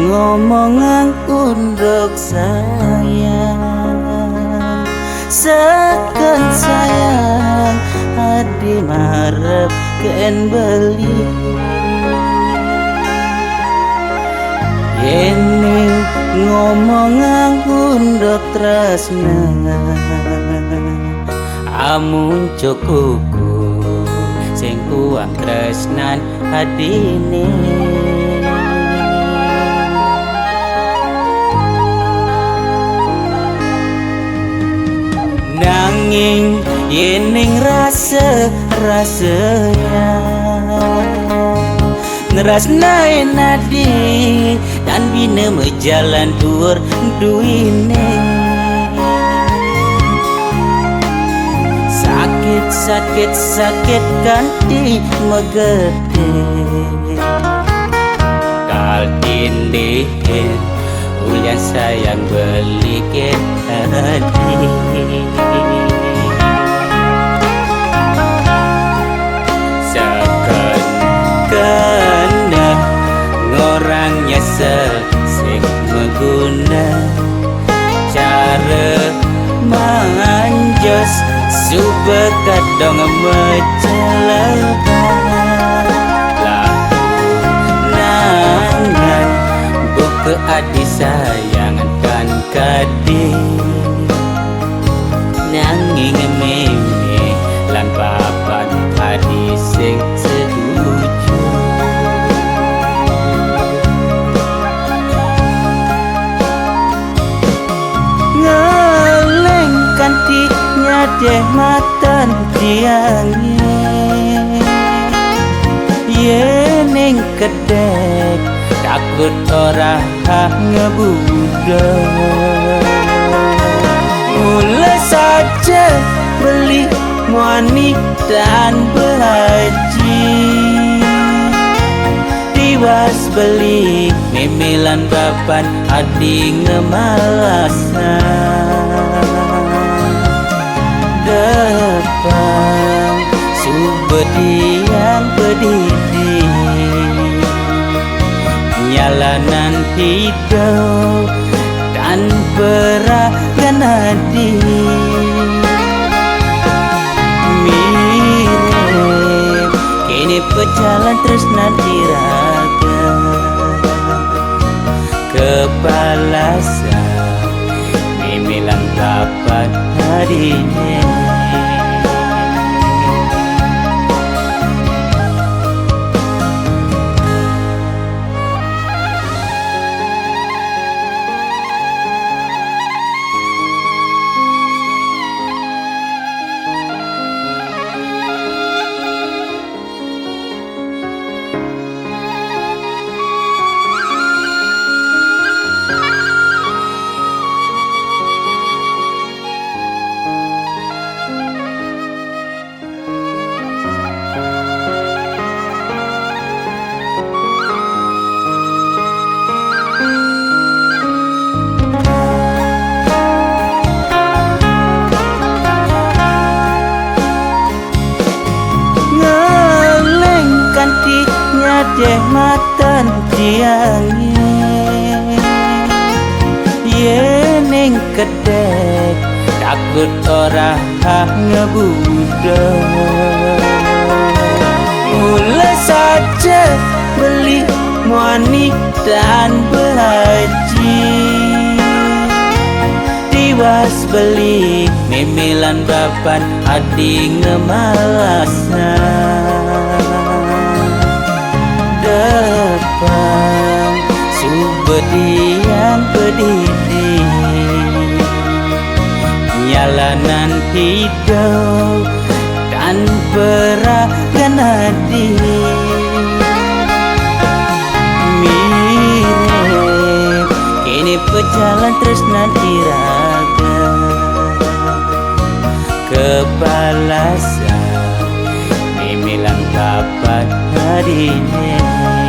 ngomongan undok sayang sekan sayang hadi marep ken beli yen ngomongan undok tresna amun cukuku sing kuang tresnan hadine nanging yening rasa-rasanya ngerasnae nadi dan bina mejalan dur duine sakit kanti megede kal tindihin ulian sayang belikin hati sekan kena ngorang nyesel sing mengguna cara manjos super kadang mencelakan nangan buka adi sayangan kan kadi nanging meme lan papan adi sing setuju ngeleng kanti nyadeh matan tiangnya yeneng kedek takut orang ngebudak mulai saja beli muanik dan berhaji tiwas beli memilan bapan adi ngemalasna depan subedian pedidi nyalanan hidau dan peragan hadi mirip kini pejalan terus nanti raga kepala mimilan dapat hadinya nyadeh matan tiangnya yeneng kedek takut orang ngebudak mulai saja beli muanik dan berhaji tiwas beli memilan bapan adi ngemalasna depan subedian pedidi nyalanan hidau dan peragan hadi mirip kini pejalan terus nanti raga kepala mimilan dapat hadinya